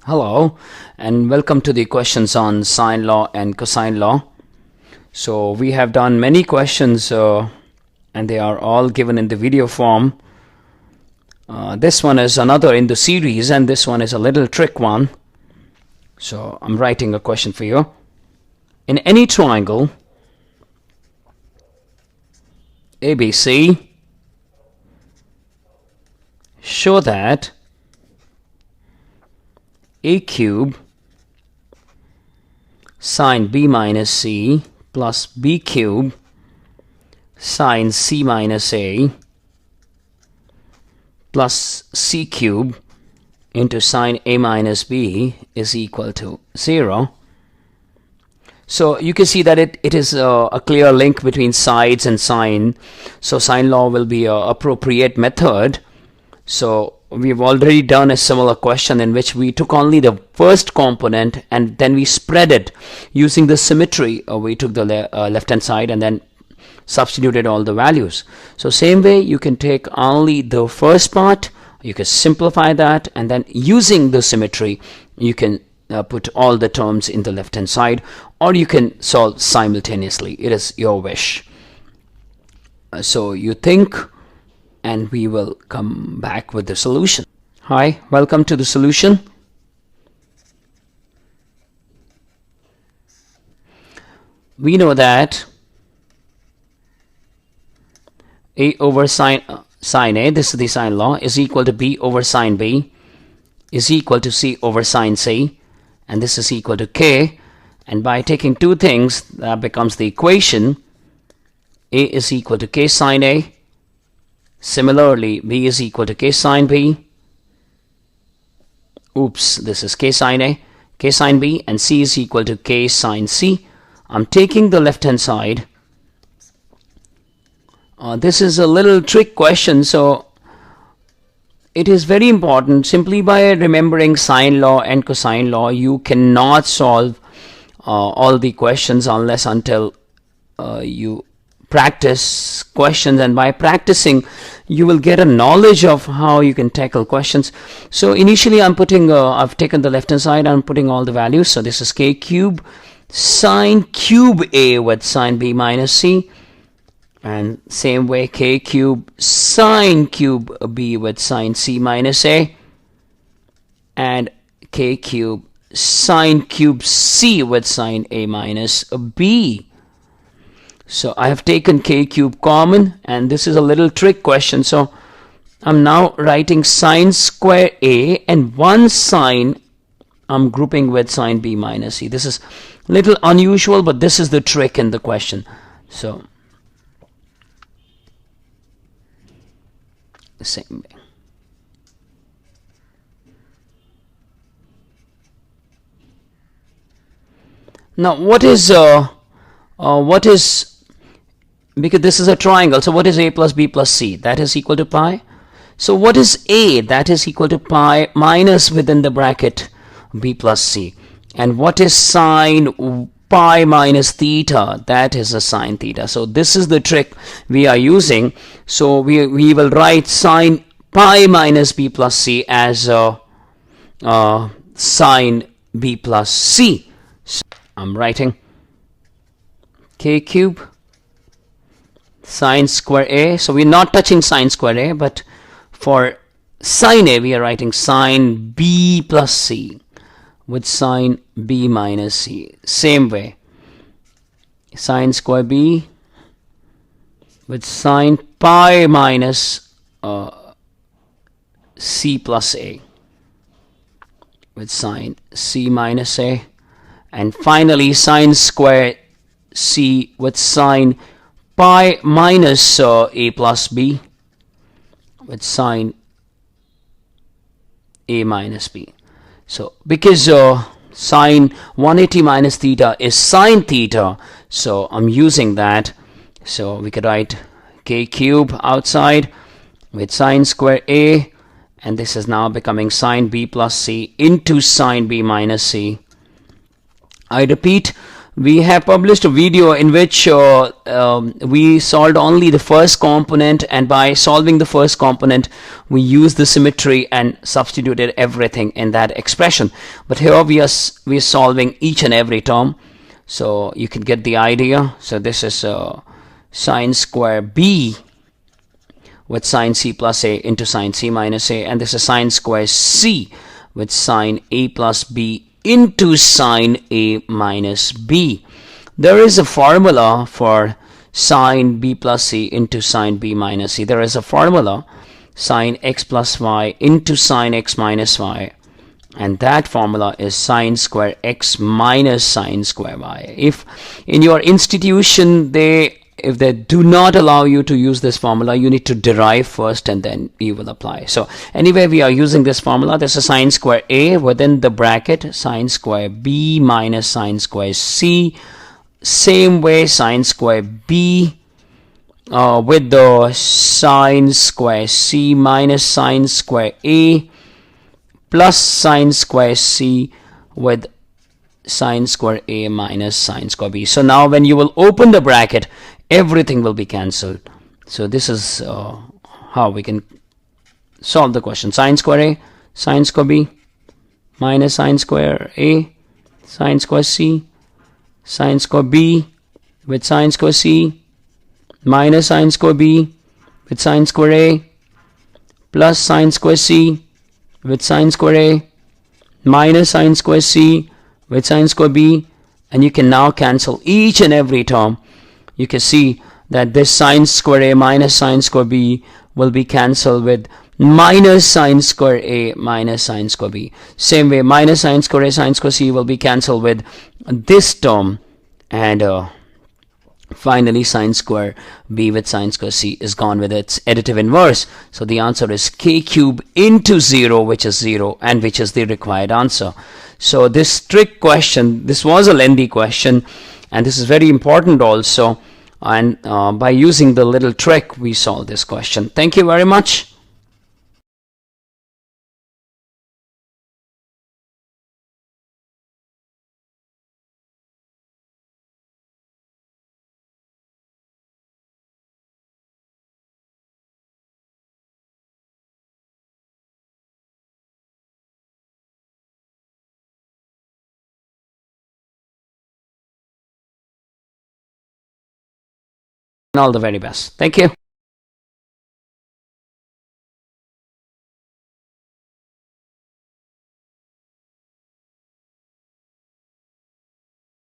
Hello and welcome to the questions on sine law and cosine law. So we have done many questions and they are all given in the video form. This one is another in the series and this one is a little trick one. So I'm writing a question for you. In any triangle ABC, show that a cube sine b minus c plus b cube sine c minus a plus c cube into sine a minus b is equal to 0. So you can see that it is a clear link between sides and sine. So sine law will be an appropriate method. So we've already done a similar question in which we took only the first component and then we spread it using the symmetry. We took the left hand side and then substituted all the values. So same way you can take only the first part, you can simplify that, and then using the symmetry you can put all the terms in the left hand side, or you can solve simultaneously. It is your wish. So you think and we will come back with the solution. Hi, welcome to the solution. We know that A over sine A, this is the sine law, is equal to B over sine B is equal to C over sine C, and this is equal to K, and by taking two things that becomes the equation. A is equal to K sine A. Similarly, B is equal to K sine B. Oops, this is K sine A, K sine B, and C is equal to K sine C. I'm taking the left hand side. This is a little trick question, so it is very important. Simply by remembering sine law and cosine law, you cannot solve all the questions unless until you practice questions, and by practicing you will get a knowledge of how you can tackle questions. So initially I'm putting I've taken the left hand side, I'm putting all the values. So this is K cube sine cube A with sine B minus C, and same way K cube sine cube B with sine C minus A, and K cube sine cube C with sine A minus B. So I have taken K cube common, and this is a little trick question. So I'm now writing sine square A, and one sine I'm grouping with sine B minus C. This is a little unusual, but this is the trick in the question. So the same way. Now what is because this is a triangle, so what is A plus B plus C? That is equal to pi. So what is A? That is equal to pi minus within the bracket B plus C. And what is sine pi minus theta? That is a sine theta. So this is the trick we are using. So we will write sine pi minus B plus C as sine B plus C. So I'm writing K cube sine square A. So we're not touching sine square A, but for sine A we are writing sine B plus C with sine B minus C. Same way, sine square B with sine pi minus C plus A with sine C minus A, and finally sine square C with sine pi minus A plus B with sine A minus B. So because sine 180 minus theta is sine theta, so I'm using that. So we could write K cube outside with sine square A, and this is now becoming sine B plus C into sine B minus C. I repeat, we have published a video in which we solved only the first component, and by solving the first component we used the symmetry and substituted everything in that expression. But here we are solving each and every term, so you can get the idea. So this is sine square b with sine c plus a into sine c minus a, and this is sine square c with sine a plus b into sine a minus b. There is a formula for sine b plus c into sine b minus c. There is a formula sine x plus y into sine x minus y, and that formula is sine square x minus sine square y. If in your institution if they do not allow you to use this formula, you need to derive first and then you will apply. So anyway, we are using this formula. This is sine square a within the bracket sine square b minus sine square c. Same way sine square b with the sine square c minus sine square a plus sine square c with sine square a minus sine square b. So now when you will open the bracket, everything will be cancelled. So this is how we can solve the question. Sine square a, sine square b, minus sine square a, sine square c, sine square b with sine square c, minus sine square b with sine square a, plus sine square c with sine square a, minus sine square c with sine square b, and you can now cancel each and every term. You can see that this sine square a minus sine square b will be cancelled with minus sine square a minus sine square b. Same way, minus sine square a sine square c will be cancelled with this term, and finally sine square b with sine square c is gone with its additive inverse. So the answer is k cube into 0, which is 0, and which is the required answer. So this trick question, this was a lengthy question, and this is very important also, and by using the little trick we solved this question. Thank you very much. And all the very best. Thank you.